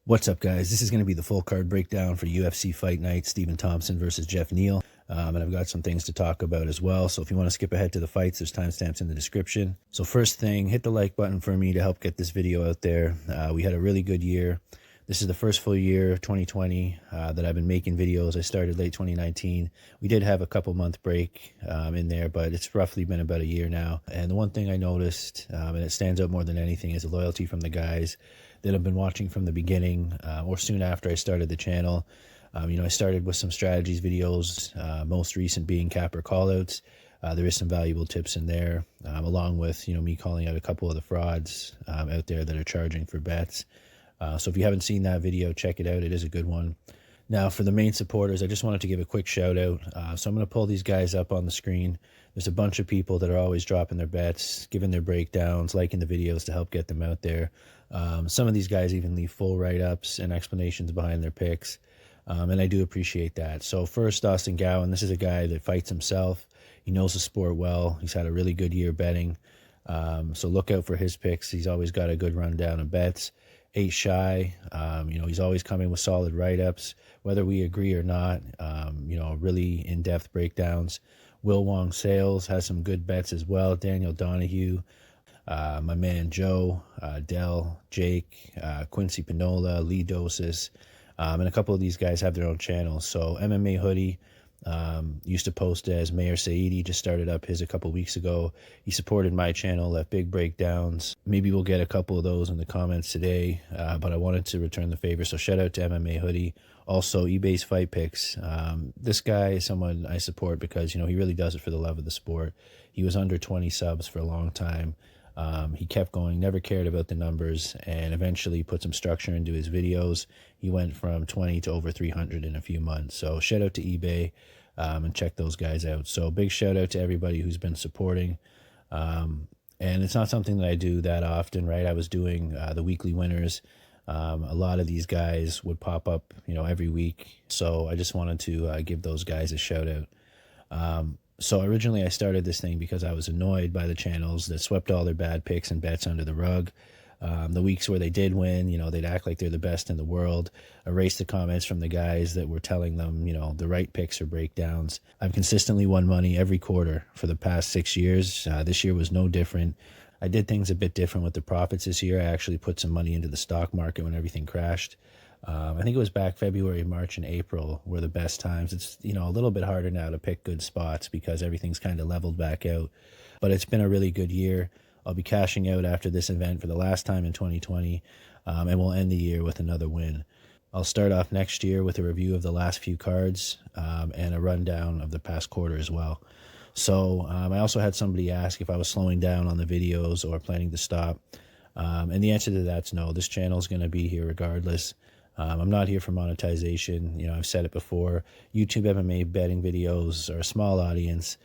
What's up, guys? This is going to be the full card breakdown for UFC Fight Night, Stephen Thompson versus Jeff Neal. And I've got some things to talk about as well. So if you want to skip ahead to the fights, there's timestamps in the description. So first thing, hit the like button for me to help get this video out there. We had a really good year. This is the first full year, 2020, that I've been making videos. I started late 2019. We did have a couple month break in there, but it's roughly been about a year now. And the one thing I noticed, and it stands out more than anything, is the loyalty from the guys that have been watching from the beginning or soon after I started the channel. I started with some strategies videos, most recent being capper callouts. There is some valuable tips in there, along with, me calling out a couple of the frauds out there that are charging for bets. So if you haven't seen that video, check it out. It is a good one. Now, for the main supporters, I just wanted to give a quick shout out. So I'm going to pull these guys up on the screen. There's a bunch of people that are always dropping their bets, giving their breakdowns, liking the videos to help get them out there. Some of these guys even leave full write-ups and explanations behind their picks, and I do appreciate that. So first, Austin Gowan. This is a guy that fights himself. He knows the sport well. He's had a really good year betting, so look out for his picks. He's always got a good rundown of bets. 8 Shy, he's always coming with solid write-ups, whether we agree or not, really in-depth breakdowns. Will Wong Sales has some good bets as well. Daniel Donahue, my man Joe, Dell, Jake, Quincy Pinola, Lee Dosis, and a couple of these guys have their own channels. So MMA Hoodie used to post as Mayor Saidi, just started up his a couple weeks ago. He supported my channel, left big breakdowns. Maybe we'll get a couple of those in the comments today, but I wanted to return the favor. So shout out to MMA Hoodie. Also, eBay's Fight Picks. This guy is someone I support because, he really does it for the love of the sport. He was under 20 subs for a long time. He kept going, never cared about the numbers, and eventually put some structure into his videos. He went from 20 to over 300 in a few months. So shout out to eBay, and check those guys out. So big shout out to everybody who's been supporting. And it's not something that I do that often, right? I was doing the weekly winners. A lot of these guys would pop up, every week. So I just wanted to give those guys a shout out. So originally I started this thing because I was annoyed by the channels that swept all their bad picks and bets under the rug. The weeks where they did win, they'd act like they're the best in the world, erase the comments from the guys that were telling them, the right picks or breakdowns. I've consistently won money every quarter for the past 6 years. This year was no different. I did things a bit different with the profits this year. I actually put some money into the stock market when everything crashed. I think it was back February, March, and April were the best times. It's, a little bit harder now to pick good spots because everything's kind of leveled back out. But it's been a really good year. I'll be cashing out after this event for the last time in 2020, and we'll end the year with another win. I'll start off next year with a review of the last few cards and a rundown of the past quarter as well. So I also had somebody ask if I was slowing down on the videos or planning to stop. And the answer to that's no. This channel is going to be here regardless. I'm not here for monetization. I've said it before. YouTube MMA betting videos are a small audience.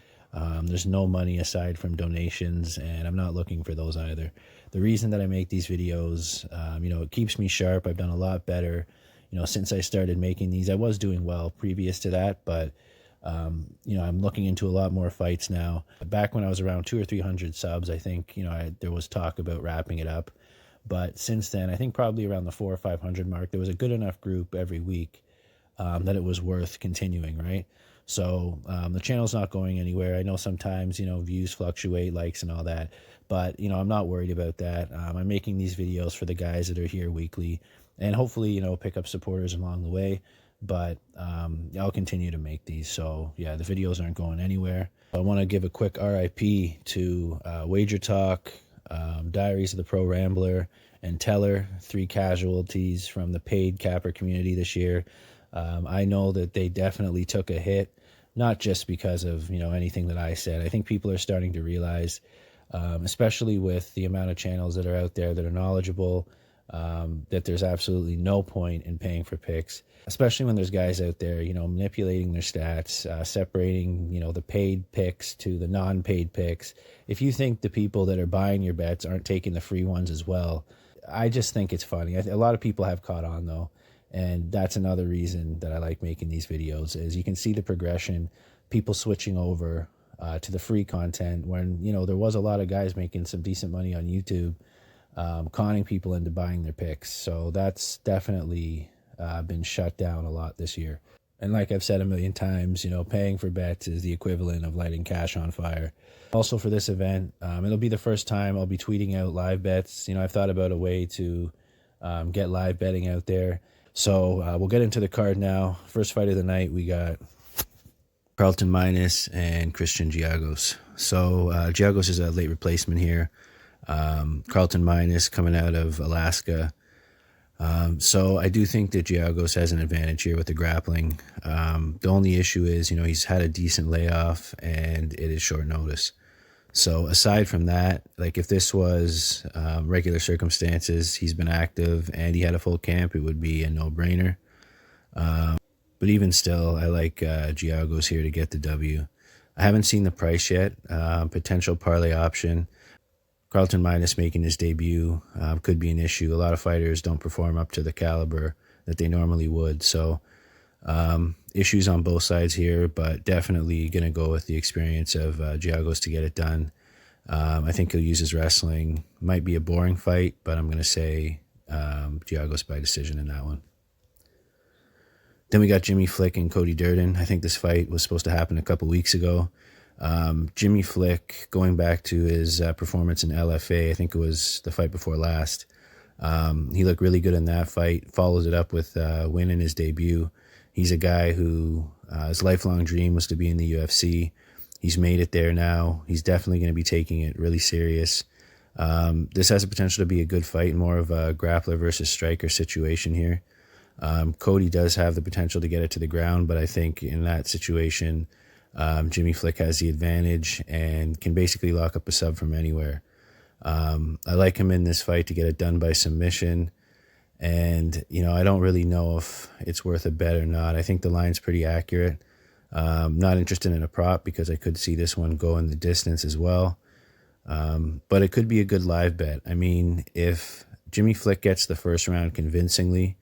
There's no money aside from donations, and I'm not looking for those either. The reason that I make these videos, it keeps me sharp. I've done a lot better, since I started making these. I was doing well previous to that, but, I'm looking into a lot more fights now. Back when I was around 200 or 300 subs, I think, there was talk about wrapping it up. But since then, I think probably around the 400 or 500 mark, there was a good enough group every week that it was worth continuing, right? So the channel's not going anywhere. I know sometimes, views fluctuate, likes and all that. But, I'm not worried about that. I'm making these videos for the guys that are here weekly and hopefully, pick up supporters along the way. But I'll continue to make these. So, yeah, the videos aren't going anywhere. I want to give a quick RIP to Wager Talk, Diaries of the Pro Rambler, and Teller, 3 casualties from the paid capper community this year. I know that they definitely took a hit, not just because of anything that I said. I think people are starting to realize, especially with the amount of channels that are out there that are knowledgeable, that there's absolutely no point in paying for picks, especially when there's guys out there, manipulating their stats, separating, the paid picks to the non-paid picks. If you think the people that are buying your bets aren't taking the free ones as well, I just think it's funny. A lot of people have caught on though. And that's another reason that I like making these videos is you can see the progression, people switching over to the free content when, there was a lot of guys making some decent money on YouTube conning people into buying their picks. So that's definitely been shut down a lot this year. And like I've said a million times, paying for bets is the equivalent of lighting cash on fire. Also for this event, it'll be the first time I'll be tweeting out live bets. I've thought about a way to get live betting out there. So we'll get into the card now. First fight of the night, we got Carlton Minus and Christian Giagos. So Giagos is a late replacement here. Carlton Minus coming out of Alaska. So I do think that Giagos has an advantage here with the grappling. The only issue is, he's had a decent layoff and it is short notice. So aside from that, like if this was regular circumstances, he's been active and he had a full camp, it would be a no-brainer. But even still, I like Giagos here to get the W. I haven't seen the price yet. Potential parlay option. Carlton Minus making his debut could be an issue. A lot of fighters don't perform up to the caliber that they normally would. So issues on both sides here, but definitely going to go with the experience of Giagos to get it done. I think he'll use his wrestling. Might be a boring fight, but I'm going to say Giagos by decision in that one. Then we got Jimmy Flick and Cody Durden. I think this fight was supposed to happen a couple weeks ago. Jimmy Flick, going back to his performance in LFA, I think it was the fight before last. He looked really good in that fight, follows it up with Winn in his debut. He's a guy who his lifelong dream was to be in the UFC. He's made it there now. He's definitely going to be taking it really serious. This has the potential to be a good fight, more of a grappler versus striker situation here. Cody does have the potential to get it to the ground, but I think in that situation, Jimmy Flick has the advantage and can basically lock up a sub from anywhere. I like him in this fight to get it done by submission. And, I don't really know if it's worth a bet or not. I think the line's pretty accurate. Not interested in a prop because I could see this one go in the distance as well. But it could be a good live bet. I mean, if Jimmy Flick gets the first round convincingly,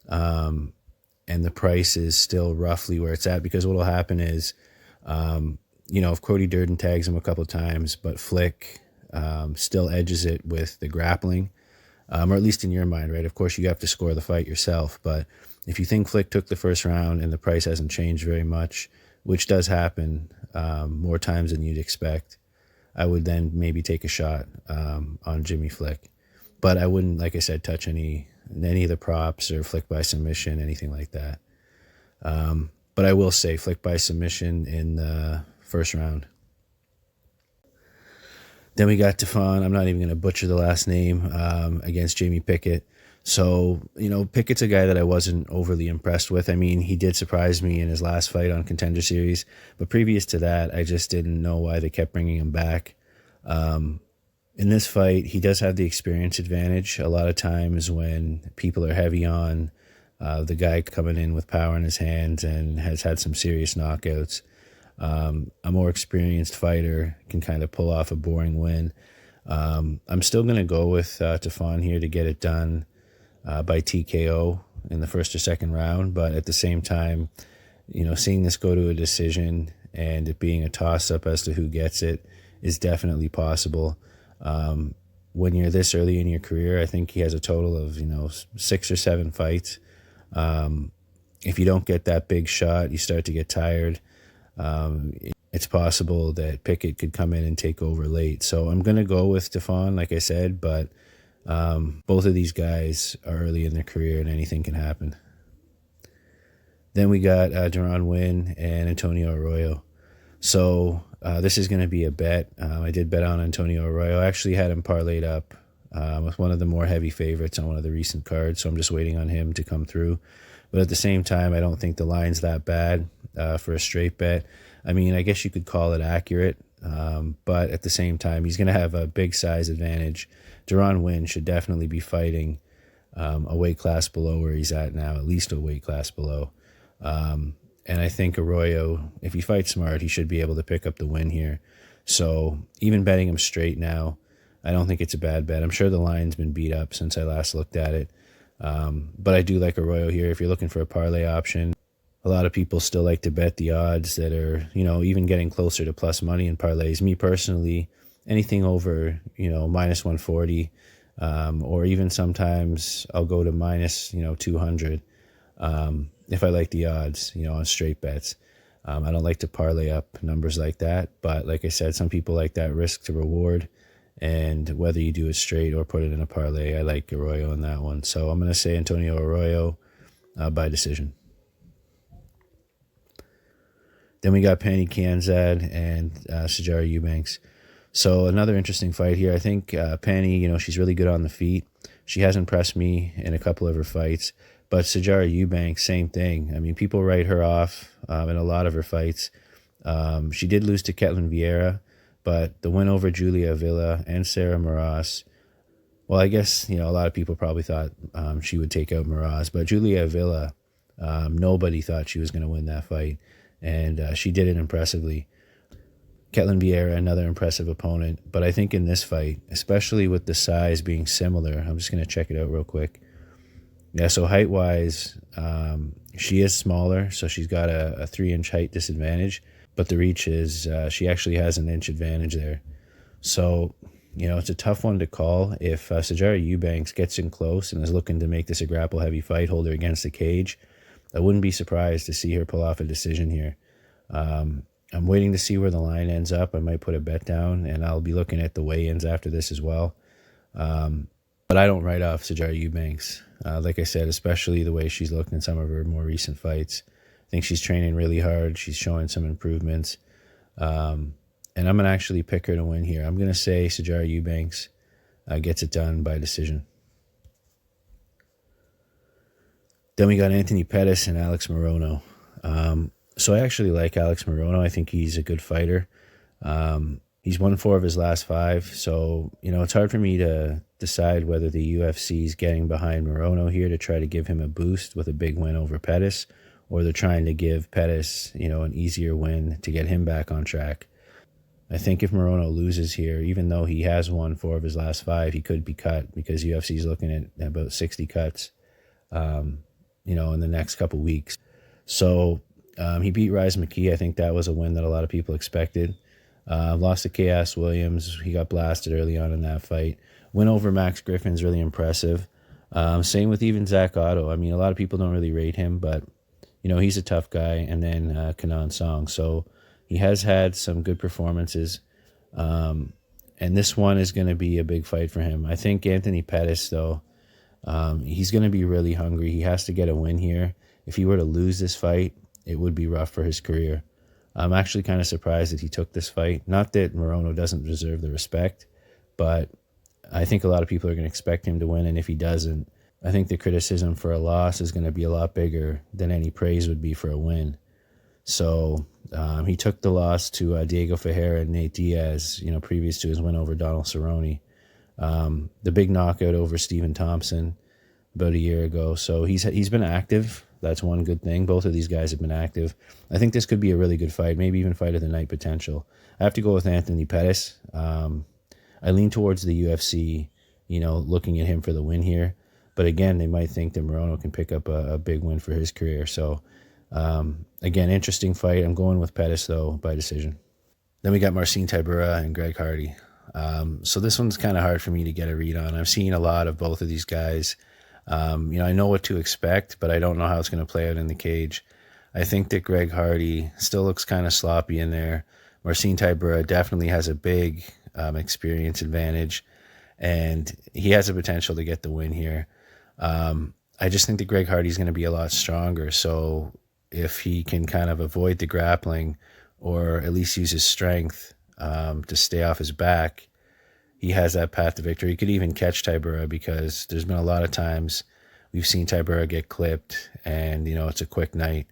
and the price is still roughly where it's at, because what will happen is, if Cody Durden tags him a couple of times, but Flick still edges it with the grappling, or at least in your mind, right? Of course, you have to score the fight yourself, but if you think Flick took the first round and the price hasn't changed very much, which does happen more times than you'd expect, I would then maybe take a shot on Jimmy Flick. But I wouldn't, like I said, touch any of the props or Flick by submission, anything like that. But I will say Flick by submission in the first round. Then we got Tefon. I'm not even going to butcher the last name, against Jamie Pickett. So, Pickett's a guy that I wasn't overly impressed with. I mean, he did surprise me in his last fight on Contender Series. But previous to that, I just didn't know why they kept bringing him back. In this fight, he does have the experience advantage. A lot of times when people are heavy on the guy coming in with power in his hands and has had some serious knockouts, a more experienced fighter can kind of pull off a boring win. I'm still going to go with Tefon here to get it done by TKO in the first or second round. But at the same time, seeing this go to a decision and it being a toss-up as to who gets it is definitely possible. When you're this early in your career, I think he has a total of, 6 or 7 fights. If you don't get that big shot, you start to get tired. It's possible that Pickett could come in and take over late. So I'm going to go with Tefon, like I said, but both of these guys are early in their career and anything can happen. Then we got Winn and Antonio Arroyo. So this is going to be a bet. I did bet on Antonio Arroyo. I actually had him parlayed up with one of the more heavy favorites on one of the recent cards, so I'm just waiting on him to come through. But at the same time, I don't think the line's that bad for a straight bet. I mean, I guess you could call it accurate, but at the same time, he's going to have a big size advantage. Winn should definitely be fighting a weight class below where he's at now, at least a weight class below. And I think Arroyo, if he fights smart, he should be able to pick up the win here. So even betting him straight now, I don't think it's a bad bet. I'm sure the line's been beat up since I last looked at it. But I do like Arroyo here. If you're looking for a parlay option, a lot of people still like to bet the odds that are, even getting closer to plus money in parlays. Me personally, anything over, minus 140, or even sometimes I'll go to minus 200 if I like the odds on straight bets. I don't like to parlay up numbers like that, but like I said, some people like that risk to reward, and whether you do it straight or put it in a parlay, I like Arroyo on that one. So I'm going to say Antonio Arroyo by decision. Then we got Penny Kianzad and Sajara Eubanks. So another interesting fight here. I think Penny, she's really good on the feet. She has impressed me in a couple of her fights. But Sajara Eubanks, same thing. I mean, people write her off in a lot of her fights. She did lose to Vera, but the win over Julia Avila and Sarah Moraes, well, I guess, a lot of people probably thought she would take out Moraes, but Julia Avila, nobody thought she was going to win that fight, and she did it impressively. Vera, another impressive opponent, but I think in this fight, especially with the size being similar, I'm just going to check it out real quick. Yeah, so height-wise, she is smaller, so she's got a 3-inch height disadvantage, but the reach is, she actually has an inch advantage there. So, it's a tough one to call. If Sajara Eubanks gets in close and is looking to make this a grapple-heavy fight, hold her against the cage, I wouldn't be surprised to see her pull off a decision here. I'm waiting to see where the line ends up. I might put a bet down, and I'll be looking at the weigh-ins after this as well. But I don't write off Sajara Eubanks. Like I said, especially the way she's looked in some of her more recent fights. I think she's training really hard. She's showing some improvements. And I'm going to actually pick her to win here. I'm going to say Sajara Eubanks gets it done by decision. Then we got Anthony Pettis and Alex Morono. So I actually like Alex Morono. I think he's a good fighter. He's won 4 of his last 5. So, it's hard for me to decide whether the UFC is getting behind Morono here to try to give him a boost with a big win over Pettis, or they're trying to give Pettis, an easier win to get him back on track. I think if Morono loses here, even though he has won 4 of his last 5, he could be cut because UFC is looking at about 60 cuts, in the next couple weeks. So he beat Rise McKee. I think that was a win that a lot of people expected. Lost to Chaos Williams. He got blasted early on in that fight. Win over Max Griffin's really impressive. Same with even Zach Otto. I mean, a lot of people don't really rate him, but, he's a tough guy. And then Kanan Song. So he has had some good performances. And this one is going to be a big fight for him. I think Anthony Pettis, though, he's going to be really hungry. He has to get a win here. If he were to lose this fight, it would be rough for his career. I'm actually kind of surprised that he took this fight. Not that Morono doesn't deserve the respect, but I think a lot of people are going to expect him to win, and if he doesn't, I think the criticism for a loss is going to be a lot bigger than any praise would be for a win. So he took the loss to Diego Ferreira and Nate Diaz, previous to his win over Donald Cerrone. The big knockout over Stephen Thompson about a year ago. So he's been active. That's one good thing. Both of these guys have been active. I think this could be a really good fight, maybe even fight of the night potential. I have to go with Anthony Pettis. I lean towards the UFC, looking at him for the win here. But again, they might think that Morono can pick up a big win for his career. So, again, interesting fight. I'm going with Pettis, though, by decision. Then we got Marcin Tybura and Greg Hardy. So this one's kind of hard for me to get a read on. I've seen a lot of both of these guys. I know what to expect, but I don't know how it's going to play out in the cage. I think that Greg Hardy still looks kind of sloppy in there. Marcin Tybura definitely has a big experience advantage, and he has the potential to get the win here. I just think that Greg Hardy's going to be a lot stronger, so if he can kind of avoid the grappling or at least use his strength to stay off his back, he has that path to victory. He could even catch Tybura because there's been a lot of times we've seen Tybura get clipped and, it's a quick night.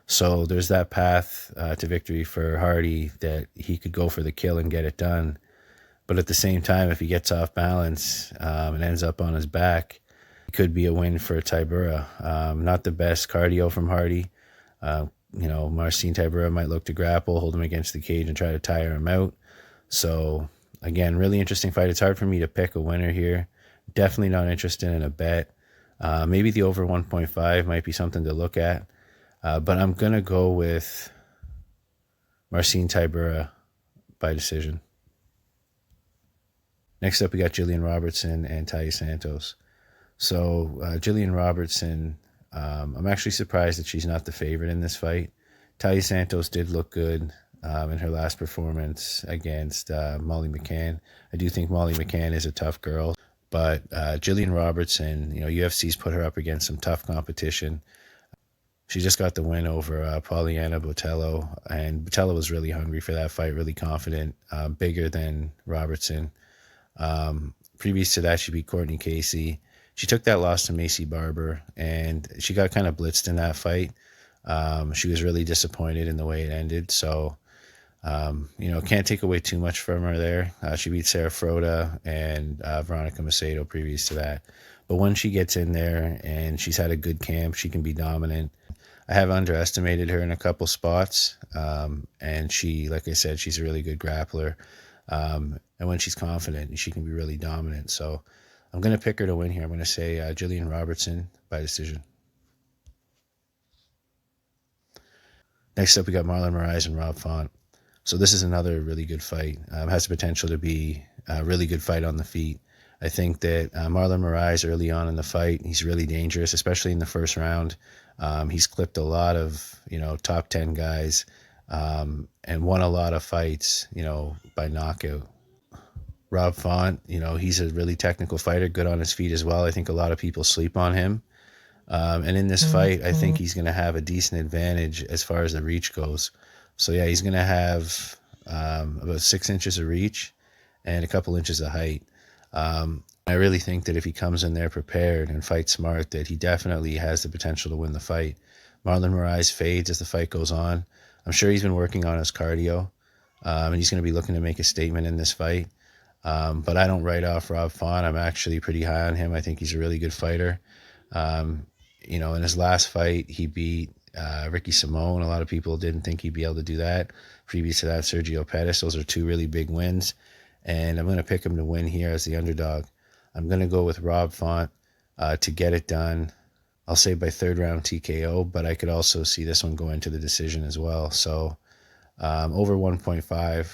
So there's that path to victory for Hardy that he could go for the kill and get it done. But at the same time, if he gets off balance and ends up on his back, it could be a win for Tybura. Not the best cardio from Hardy. Marcin Tybura might look to grapple, hold him against the cage and try to tire him out. So again, really interesting fight. It's hard for me to pick a winner here. Definitely not interested in a bet. Maybe the over 1.5 might be something to look at. But I'm going to go with Marcin Tybura by decision. Next up, we got Jillian Robertson and Taia Santos. So Jillian Robertson, I'm actually surprised that she's not the favorite in this fight. Taia Santos did look good in her last performance against Molly McCann. I do think Molly McCann is a tough girl, but Jillian Robertson, UFC's put her up against some tough competition. She just got the win over Polyana Botello, and Botello was really hungry for that fight, really confident, bigger than Robertson. Previous to that, she beat Courtney Casey. She took that loss to Macy Barber, and she got kind of blitzed in that fight. She was really disappointed in the way it ended. So, can't take away too much from her there. She beat Sarah Froda and Veronica Macedo previous to that. But when she gets in there and she's had a good camp, she can be dominant. I have underestimated her in a couple spots. And she, like I said, she's a really good grappler. And when she's confident, she can be really dominant. So I'm going to pick her to win here. I'm going to say Jillian Robertson by decision. Next up, we got Marlon Moraes and Rob Font. So this is another really good fight. Has the potential to be a really good fight on the feet. I think that Marlon Moraes early on in the fight, he's really dangerous, especially in the first round. He's clipped a lot of, top 10 guys and won a lot of fights, by knockout. Rob Font, he's a really technical fighter, good on his feet as well. I think a lot of people sleep on him. And in this fight, I think he's going to have a decent advantage as far as the reach goes. So, yeah, he's going to have about 6 inches of reach and a couple inches of height. I really think that if he comes in there prepared and fights smart, that he definitely has the potential to win the fight. Marlon Moraes fades as the fight goes on. I'm sure he's been working on his cardio, and he's going to be looking to make a statement in this fight. But I don't write off Rob Font. I'm actually pretty high on him. I think he's a really good fighter. In his last fight, he beat Ricky Simone. A lot of people didn't think he'd be able to do that. Previous to that, Sergio Pettis. Those are 2 really big wins. And I'm going to pick him to win here as the underdog. I'm going to go with Rob Font to get it done. I'll say by 3rd round TKO, but I could also see this one go into the decision as well. So over 1.5,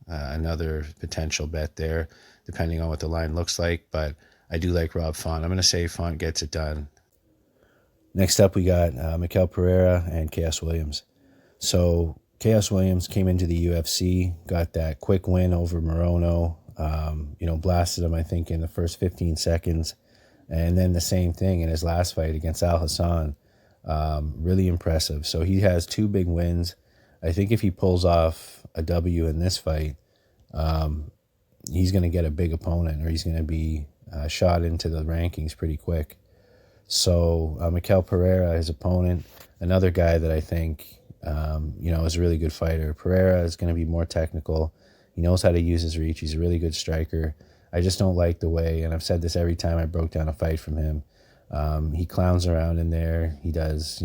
another potential bet there, depending on what the line looks like. But I do like Rob Font. I'm going to say Font gets it done. Next up, we got Mikel Pereira and Chaos Williams. So Chaos Williams came into the UFC, got that quick win over Morono, blasted him, I think, in the first 15 seconds. And then the same thing in his last fight against Al Hassan. Really impressive. So he has 2 big wins. I think if he pulls off a W in this fight, he's going to get a big opponent, or he's going to be shot into the rankings pretty quick. So Mikel Pereira, his opponent, another guy that I think, is a really good fighter. Pereira is going to be more technical. He knows how to use his reach. He's a really good striker. I just don't like the way, and I've said this every time I broke down a fight from him, he clowns around in there. He does,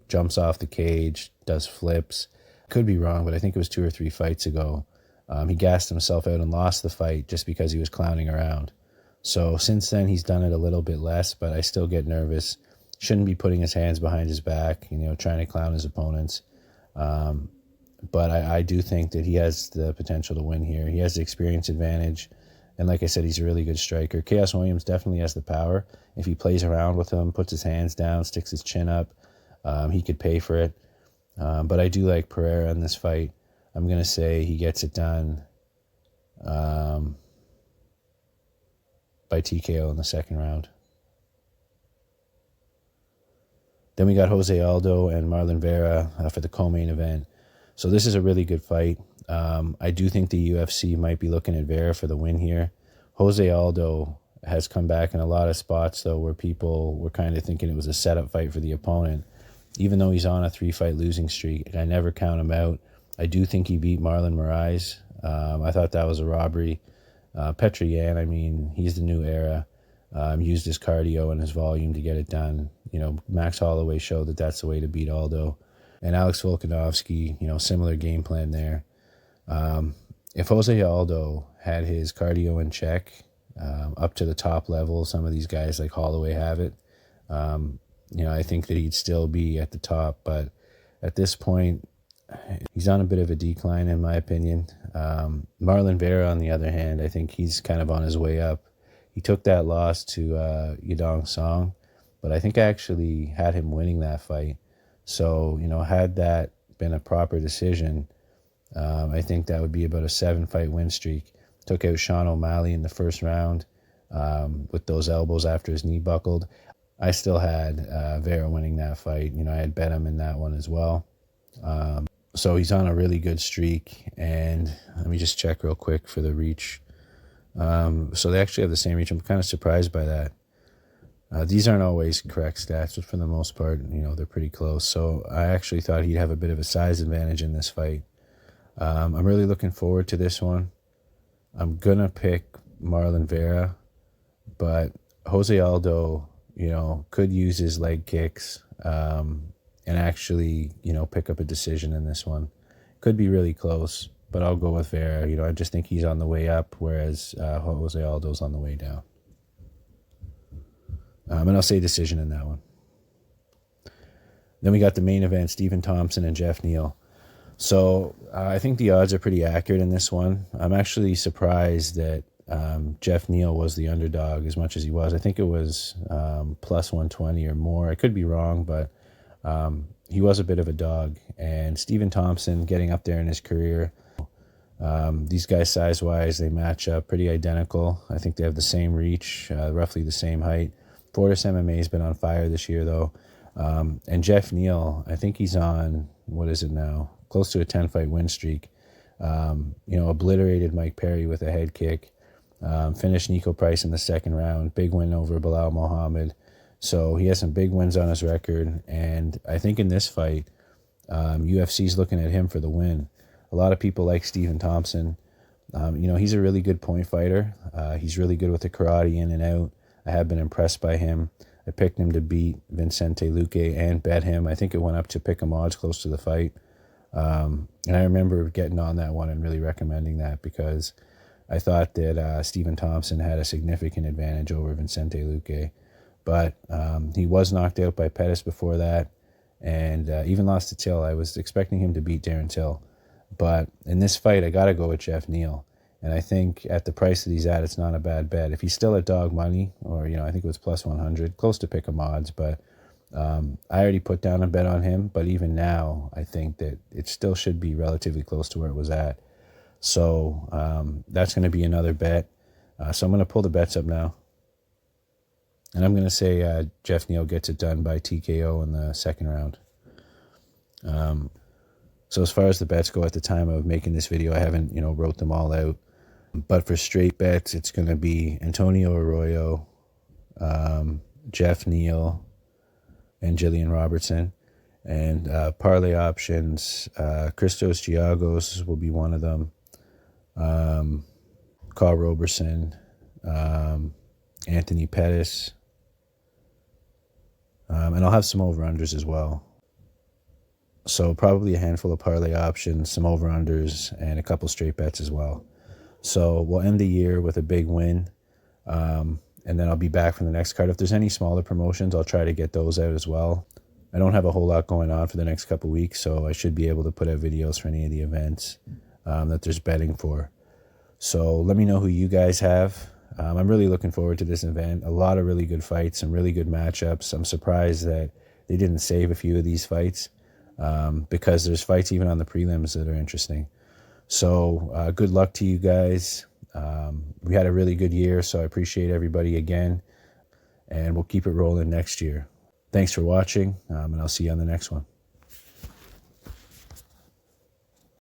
jumps off the cage, does flips. Could be wrong, but I think it was 2 or 3 fights ago. He gassed himself out and lost the fight just because he was clowning around. So since then, he's done it a little bit less, but I still get nervous. Shouldn't be putting his hands behind his back, trying to clown his opponents. But I do think that he has the potential to win here. He has the experience advantage. And like I said, he's a really good striker. Chaos Williams definitely has the power. If he plays around with him, puts his hands down, sticks his chin up, he could pay for it. But I do like Pereira in this fight. I'm going to say he gets it done by TKO in the 2nd round. Then we got Jose Aldo and Marlon Vera for the co-main event. So this is a really good fight. I do think the UFC might be looking at Vera for the win here. Jose Aldo has come back in a lot of spots, though, where people were kind of thinking it was a setup fight for the opponent. Even though he's on a 3-fight losing streak, I never count him out. I do think he beat Marlon Moraes. I thought that was a robbery. Petr Yan, he's the new era. Used his cardio and his volume to get it done. Max Holloway showed that that's the way to beat Aldo. And Alex Volkanovski, similar game plan there. If Jose Aldo had his cardio in check, up to the top level, some of these guys like Holloway have it, I think that he'd still be at the top. But at this point, he's on a bit of a decline in my opinion. Marlon Vera, on the other hand, I think he's kind of on his way up. He took that loss to Giagos, but I think I actually had him winning that fight. So, had that been a proper decision, I think that would be about a 7-fight win streak. Took out Sean O'Malley in the first round with those elbows after his knee buckled. I still had Vera winning that fight. I had bet him in that one as well. So he's on a really good streak. And let me just check real quick for the reach. So they actually have the same reach. I'm kind of surprised by that. These aren't always correct stats, but for the most part, they're pretty close. So I actually thought he'd have a bit of a size advantage in this fight. I'm really looking forward to this one. I'm going to pick Marlon Vera, but Jose Aldo, could use his leg kicks and actually, pick up a decision in this one. Could be really close, but I'll go with Vera. I just think he's on the way up, whereas Jose Aldo's on the way down. And I'll say decision in that one. Then we got the main event, Stephen Thompson and Jeff Neal. So I think the odds are pretty accurate in this one. I'm actually surprised that Jeff Neal was the underdog as much as he was. I think it was plus 120 or more. I could be wrong, but he was a bit of a dog. And Stephen Thompson getting up there in his career, these guys size-wise, they match up pretty identical. I think they have the same reach, roughly the same height. Fortis MMA has been on fire this year, though. And Jeff Neal, I think he's on, what is it now? Close to a 10-fight win streak. Obliterated Mike Perry with a head kick. Finished Nico Price in the second round. Big win over Bilal Muhammad. So he has some big wins on his record. And I think in this fight, UFC's looking at him for the win. A lot of people like Stephen Thompson. He's a really good point fighter. He's really good with the karate in and out. I have been impressed by him. I picked him to beat Vicente Luque and bet him. I think it went up to pick 'em odds close to the fight. And I remember getting on that one and really recommending that because I thought that Stephen Thompson had a significant advantage over Vicente Luque. But he was knocked out by Pettis before that and even lost to Till. I was expecting him to beat Darren Till. But in this fight, I got to go with Jeff Neal. And I think at the price that he's at, it's not a bad bet. If he's still at dog money, or, I think it was plus 100, close to pick 'em odds, but I already put down a bet on him. But even now, I think that it still should be relatively close to where it was at. So that's going to be another bet. So I'm going to pull the bets up now. And I'm going to say Jeff Neal gets it done by TKO in the second round. So as far as the bets go at the time of making this video, I haven't, wrote them all out. But for straight bets, it's going to be Antonio Arroyo, Jeff Neal, and Jillian Robertson. And parlay options, Christos Giagos will be one of them. Carl Robertson, Anthony Pettis. And I'll have some over-unders as well. So probably a handful of parlay options, some over-unders, and a couple straight bets as well. So we'll end the year with a big win, and then I'll be back for the next card. If there's any smaller promotions, I'll try to get those out as well. I don't have a whole lot going on for the next couple weeks, so I should be able to put out videos for any of the events that there's betting for. So let me know who you guys have. I'm really looking forward to this event. A lot of really good fights, some really good matchups. I'm surprised that they didn't save a few of these fights because there's fights even on the prelims that are interesting. So good luck to you guys. We had a really good year, so I appreciate everybody again, and we'll keep it rolling next year. Thanks for watching, and I'll see you on the next one.